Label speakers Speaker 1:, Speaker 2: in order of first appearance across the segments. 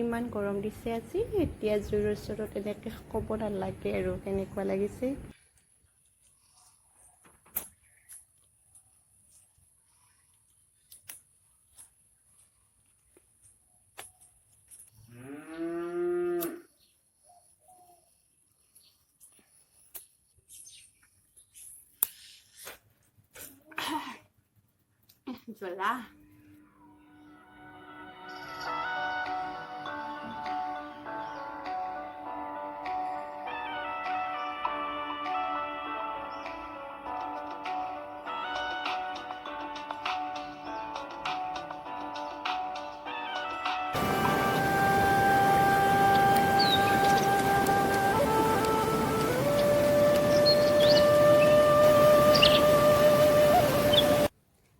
Speaker 1: কিমান গৰম দিছে আজি। এতিয়া জুইৰ ওচৰত এনেকৈ ক'ব নালাগে আৰু কেনেকুৱা লাগিছে। জ্বলা।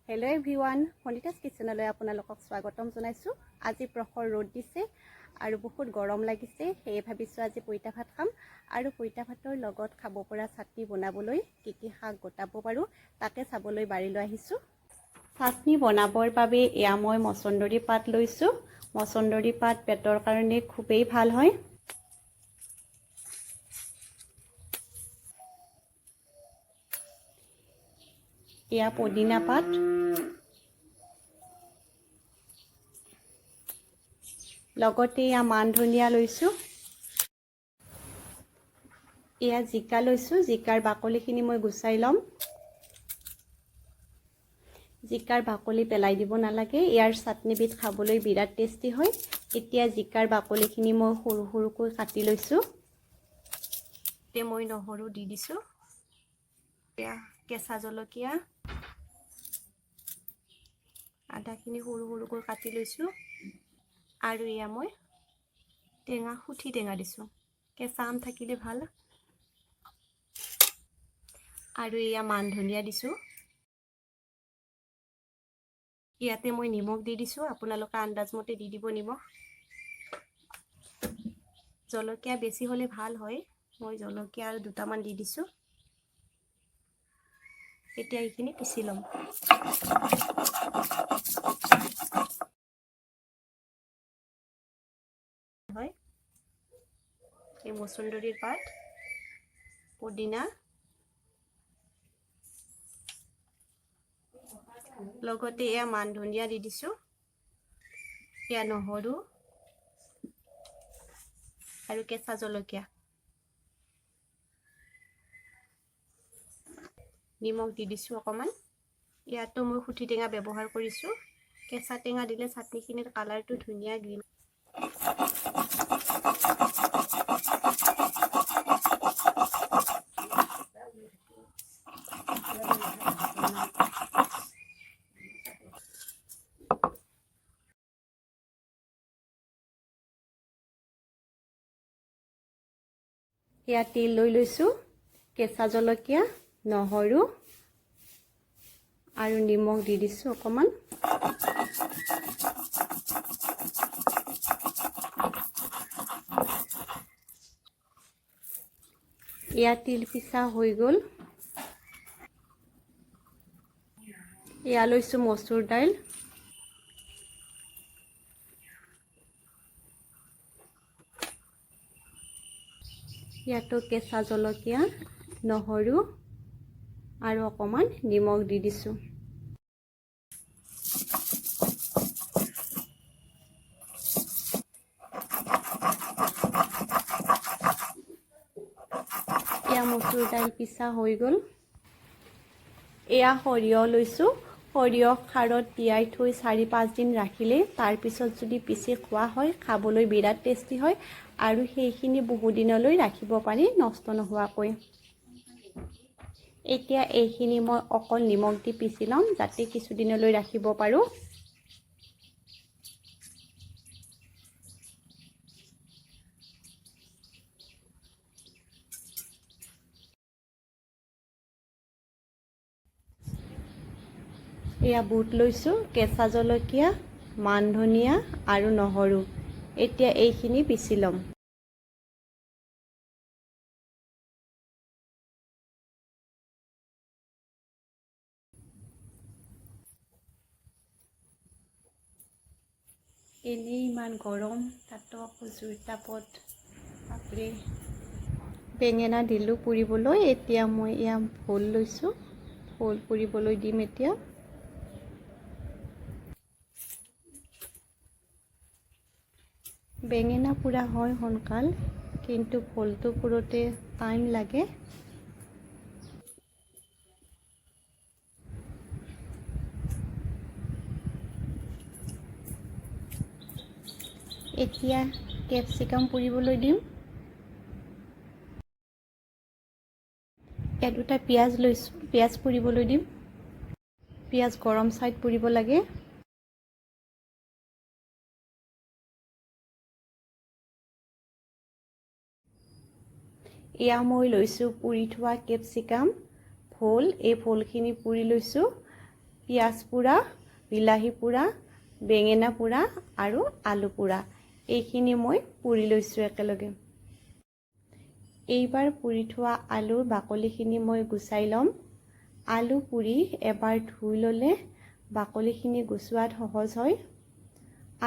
Speaker 1: হেল্ল' এভৰিৱান, সনিতাছ কিচেনলৈ আপোনালোকক স্বাগতম জনাইছোঁ। আজি প্ৰখৰ ৰ'দ দিছে আৰু বহুত গৰম লাগিছে, সেয়ে ভাবিছোঁ আজি পইতা ভাত খাম। আৰু পইতা ভাতৰ লগত খাব পৰা চাটনি বনাবলৈ কি শাক গোটাব পাৰোঁ তাকে চাবলৈ বাৰীলৈ আহিছোঁ। চাটনি বনাবৰ বাবে এয়া মই মচন্দৰী পাত লৈছোঁ। মচন্দৰী পাত পেটৰ কাৰণে খুবেই ভাল হয়। এয়া পদিনা পাত, লগতে এয়া মান ধনিয়া লৈছোঁ। এয়া জিকা লৈছোঁ, জিকাৰ বাকলিখিনি মই গুচাই ল'ম। জিকাৰ বাকলি পেলাই দিব নালাগে, ইয়াৰ চাটনিবিধ খাবলৈ বিৰাট টেষ্টি হয়। এতিয়া জিকাৰ বাকলিখিনি মই সৰু সৰুকৈ কাটি লৈছোঁ। এতিয়া মই নহৰু দি দিছোঁ। এয়া কেঁচা জলকীয়া, আদাখিনি সৰু সৰুকৈ কাটি লৈছোঁ। আৰু এয়া মই সুঠি টেঙা দিছোঁ, কেঁচা আম থাকিলে ভাল। আৰু এয়া মান ধনিয়া দিছোঁ। ইয়াতে মই নিমখ দি দিছোঁ, আপোনালোকে আন্দাজমতে দি দিব নিমখ। জলকীয়া বেছি হ'লে ভাল হয়, মই জলকীয়া আৰু দুটামান দি দিছোঁ। এতিয়া এইখিনি পিচি ল'ম। হয়, এই মচন্দৰীৰ পাত, পুদিনা, লগতে এয়া মান ধনিয়া দি দিছোঁ। এয়া নহৰু আৰু কেঁচা জলকীয়া, নিমখ দি দিছোঁ অকণমান। ইয়াতো মই সুঠি টেঙা ব্যৱহাৰ কৰিছোঁ। কেঁচা টেঙা দিলে চাটনিখিনিৰ কালাৰটো ধুনীয়া গ্ৰীণ। এয়া তেল লৈ লৈছোঁ, কেঁচা জলকীয়া, নহৰু আৰু নিমখ দি দিছোঁ অকণমান। এয়া তিল পিঠা হৈ গ'ল। এয়া লৈছোঁ মচুৰ দাইল, ইয়াতো কেঁচা জলকীয়া, নহৰু আৰু অকণমান নিমখ দি দিছোঁ। এয়া মচুৰ দাইল পিচা হৈ গ'ল। এয়া সৰিয়হ লৈছোঁ। সৰিয়হ খাৰত তিয়াই থৈ 4-5 দিন ৰাখিলে তাৰপিছত যদি পিচি খোৱা হয় খাবলৈ বিৰাট টেষ্টি হয়। আৰু সেইখিনি বহুদিনলৈ ৰাখিব পাৰি নষ্ট নোহোৱাকৈ। এতিয়া এইখিনি মই অকল নিমখ দি পিচি ল'ম যাতে কিছুদিনলৈ ৰাখিব পাৰোঁ। এয়া বুট লৈছোঁ, কেঁচা জলকীয়া, মান ধনিয়া আৰু নহৰু। এতিয়া এইখিনি পিচি ল'ম। এনেই ইমান গৰম, তাতো আকৌ জুইৰ তাপত বাপৰে। বেঙেনা দিলোঁ পুৰিবলৈ। এতিয়া মই এয়া ভোল লৈছোঁ, ভোল পুৰিবলৈ দিম এতিয়া। বেঙেনা পুৰা হয় সোনকাল, কিন্তু ভোলটো পুৰোতে টাইম লাগে। এতিয়া কেপচিকাম পুৰিবলৈ দিম। ইয়াত দুটা পিঁয়াজ লৈছোঁ, পিঁয়াজ পুৰিবলৈ দিম। পিঁয়াজ গৰম ছাইড পুৰিব লাগে। এয়া মই লৈছোঁ পুৰি থোৱা কেপচিকাম, ভোল। এই ভোলখিনি পুৰি লৈছোঁ। পিঁয়াজ পোৰা, বিলাহী পোৰা, বেঙেনা পোৰা আৰু আলু পোৰা, এইখিনি মই পুৰি লৈছোঁ একেলগে। এইবাৰ পুৰি থোৱা আলুৰ বাকলিখিনি মই গুচাই ল'ম। আলু পুৰি এবাৰ ধুই ল'লে বাকলিখিনি গুচোৱাত সহজ হয়।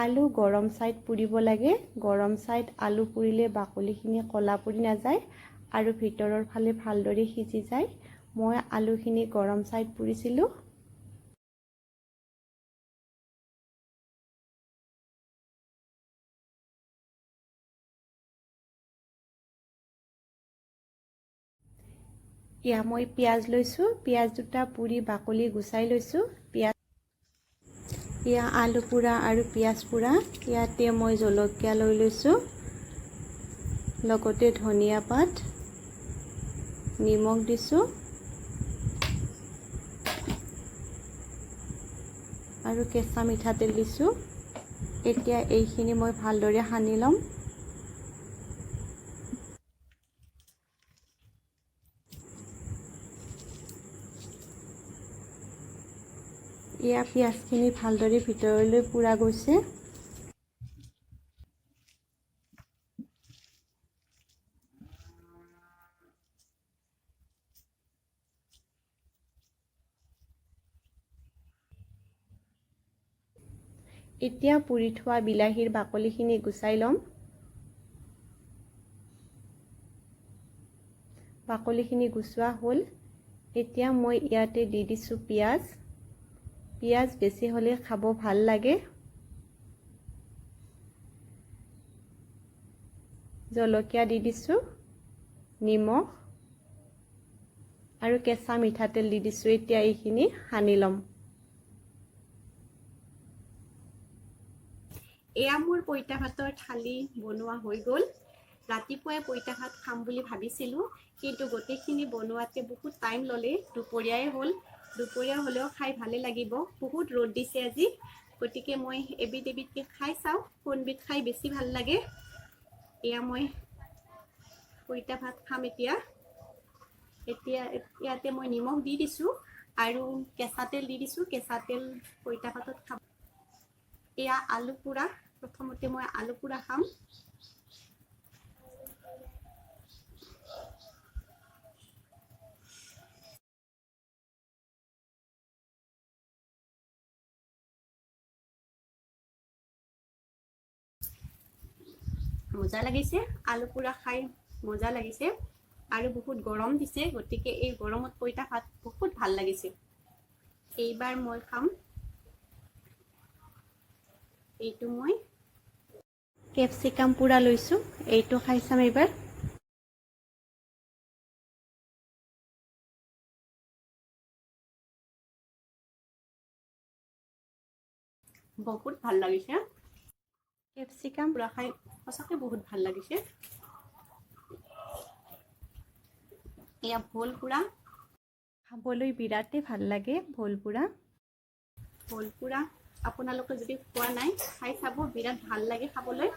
Speaker 1: আলু গৰম ছাইড পুৰিব লাগে। গৰম ছাইড আলু পুৰিলে বাকলিখিনি ক'লা পৰি নাযায় আৰু ভিতৰৰ ফালে ভালদৰে সিজি যায়। মই আলুখিনি গৰম ছাইড পুৰিছিলোঁ। এয়া মই পিঁয়াজ লৈছোঁ। পিঁয়াজ দুটা পুৰি বাকলি গুচাই লৈছোঁ। এয়া আলু পোৰা আৰু পিঁয়াজ পোৰা। ইয়াতে মই জলকীয়া লৈ লৈছোঁ, লগতে ধনিয়া পাত, নিমখ দিছোঁ আৰু কেঁচা মিঠাতেল দিছোঁ। এতিয়া এইখিনি মই ভালদৰে সানি ল'ম। এয়া পিঁয়াজখিনি ভালদৰে ভিতৰলৈ পোৰা গৈছে। এতিয়া পুৰি থোৱা বিলাহীৰ বাকলিখিনি গুচাই ল'ম। বাকলিখিনি গুচোৱা হ'ল। এতিয়া মই ইয়াতে দি দিছোঁ পিঁয়াজ। পিঁয়াজ বেছি হ'লে খাব ভাল লাগে। জলকীয়া দি দিছোঁ, নিমখ আৰু কেঁচা মিঠাতেল দি দিছোঁ। এতিয়া এইখিনি সানি ল'ম। এয়া মোৰ পইতা ভাতৰ থালি বনোৱা হৈ গ'ল। ৰাতিপুৱাই পইতা ভাত খাম বুলি ভাবিছিলোঁ, কিন্তু গোটেইখিনি বনোৱাতে বহুত টাইম ল'লে। দুপৰীয়াই হ'ল। দুপৰীয়া হ'লেও খাই ভালে লাগিব। বহুত ৰ'দ দিছে আজি, গতিকে মই এবিধ এবিধকৈ খাই চাওঁ কোনবিধ খাই বেছি ভাল লাগে। এয়া মই পইতা ভাত খাম এতিয়া। ইয়াতে মই নিমখ দি দিছোঁ আৰু কেঁচা তেল দি দিছোঁ। কেঁচা তেল পইতা ভাতত খাব। এয়া আলু পোৰা। প্ৰথমতে মই আলু পোৰা খাম। মজা লাগিছে, আলু পোৰা খাই মজা লাগিছে। আৰু বহুত গৰম দিছে, গতিকে এই গৰমত পইতা ভাত বহুত ভাল লাগিছে। এইবাৰ মই খাম এইটো মই কেপচিকাম পোৰা লৈছোঁ, এইটো খাই চাম এইবাৰ। বহুত ভাল লাগিছে। কেপচিকাম পোৰা খাই সঁচাকৈ বহুত ভাল লাগিছে। এয়া ভোল পোৰা। খাবলৈ বিৰাটেই ভাল লাগে ভোল পোৰা। ভোল পোৰা আপোনালোকে যদি খোৱা নাই, খাই চাব, বিৰাট ভাল লাগে খাবলৈ।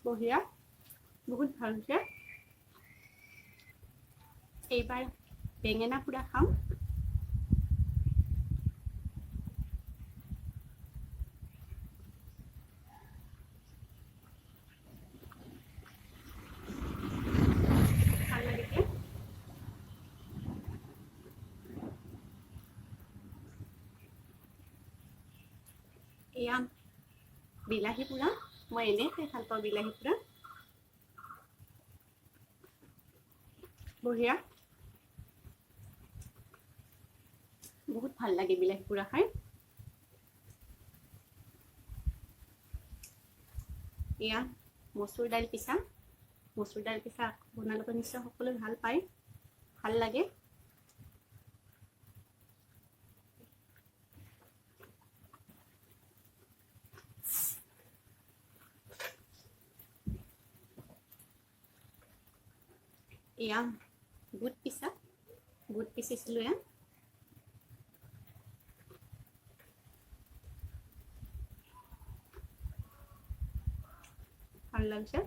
Speaker 1: বঢ়িয়া, বহুত ভাল হৈছে। এইবাৰ বেঙেনা পোৰা খাম। ভাল লাগিছে। এয়া বিলাহী পোৰা, মই এনেই খাই ভাল পাওঁ বিলাহী পোৰা। বঢ়িয়া, বহুত ভাল লাগে বিলাহী পোৰা খাই। এয়া মচুৰ দাইল পিঠা, মচুৰ দাইল পিঠা বনালে নিশ্চয় সকলোৱে ভাল পায়, ভাল লাগে। এয়া বুট পিছা, বুট পিচিছিলোঁ এয়া। ভাল লাগিছে।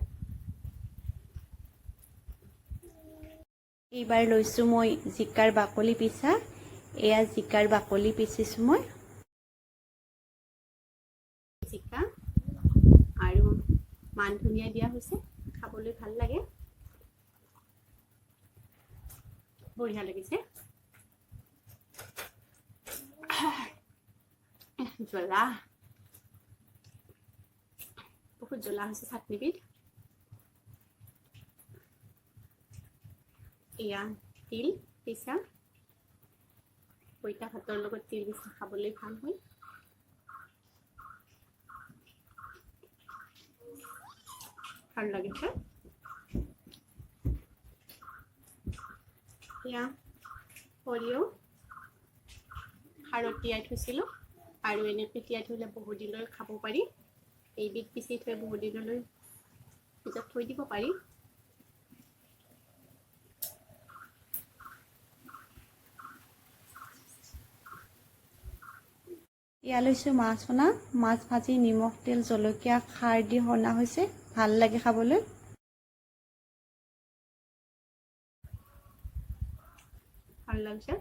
Speaker 1: এইবাৰ লৈছোঁ মই জিকাৰ বাকলি পিছা। এয়া জিকাৰ বাকলি পিচিছোঁ মই। জিকা আৰু মান ধনিয়া দিয়া হৈছে, খাবলৈ ভাল লাগে, বঢ়িয়া লাগিছে। জ্বলা, বহুত জ্বলা হৈছে চাটনিবিধ। এয়া তিল পিঠা, পইতা ভাতৰ লগত তিল পিঠা খাবলৈ ভাল হয়। ভাল লাগিছে। এয়া সৰিয়হ সাৰত তিয়াই থৈছিলোঁ, আৰু এনেকৈ তিয়াই থলে বহুত দিনলৈ খাব পাৰি। এইবিধ পিচি থৈ বহুত দিনলৈ পিছত থৈ দিব পাৰি। এয়া লৈছোঁ মাছ সনা, মাছ ভাজি নিমখ তেল জলকীয়া খাৰ দি সনা হৈছে, ভাল লাগে খাবলৈ। ভাল লাগিছে।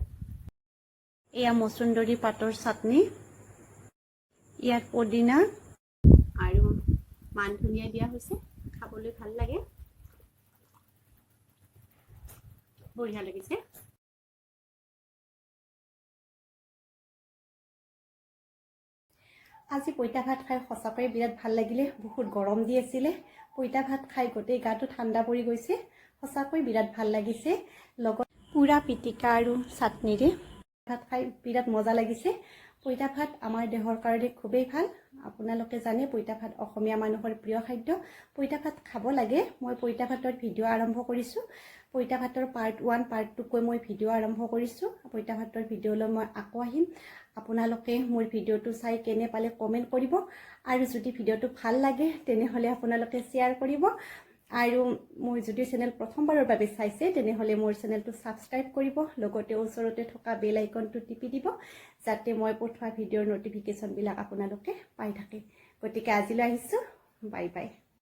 Speaker 1: এয়া মচুন্দৰী পাতৰ চাটনি, ইয়াত পদিনা আৰু মান ধনিয়া দিয়া হৈছে, খাবলৈ ভাল লাগে, বঢ়িয়া লাগিছে। আজি পইতা ভাত খাই সঁচাকৈ বিৰাট ভাল লাগিলে। বহুত গৰম দি আছিলে, পইতা ভাত খাই গোটেই গাটো ঠাণ্ডা পৰি গৈছে, সঁচাকৈ বিৰাট ভাল লাগিছে। লগত পুৰা পিটিকা আৰু চাটনিৰে ভাত খাই বিৰাট মজা লাগিছে। পইতা ভাত আমাৰ দেহৰ কাৰণে খুবেই ভাল। আপোনালোকে জানে পইতা ভাত অসমীয়া মানুহৰ প্ৰিয় খাদ্য। পইতা ভাত খাব লাগে। মই পইতা ভাতৰ ভিডিঅ' আৰম্ভ কৰিছোঁ। পইতা ভাতৰ পাৰ্ট 1 পাৰ্ট 2 কৈ মই ভিডিঅ' আৰম্ভ কৰিছোঁ। পইতা ভাতৰ ভিডিঅ'লৈ মই আকৌ আহিম। আপোনালোকে মোৰ ভিডিঅ'টো চাই কেনে পালে কমেণ্ট কৰিব, আৰু যদি ভিডিঅ'টো ভাল লাগে তেনেহ'লে আপোনালোকে শ্বেয়াৰ কৰিব, আৰু মোৰ যদি চেনেল প্ৰথমবাৰৰ বাবে চাইছে তেনেহ'লে মোৰ চেনেলটো ছাবস্ক্ৰাইব কৰিব, লগতে ওচৰতে থকা বেল আইকনটো টিপি দিব, যাতে মই পঠোৱা ভিডিঅ'ৰ নটিফিকেশ্যনবিলাক আপোনালোকে পাই থাকে। গতিকে আজিলৈ আহিছোঁ, বাই বাই।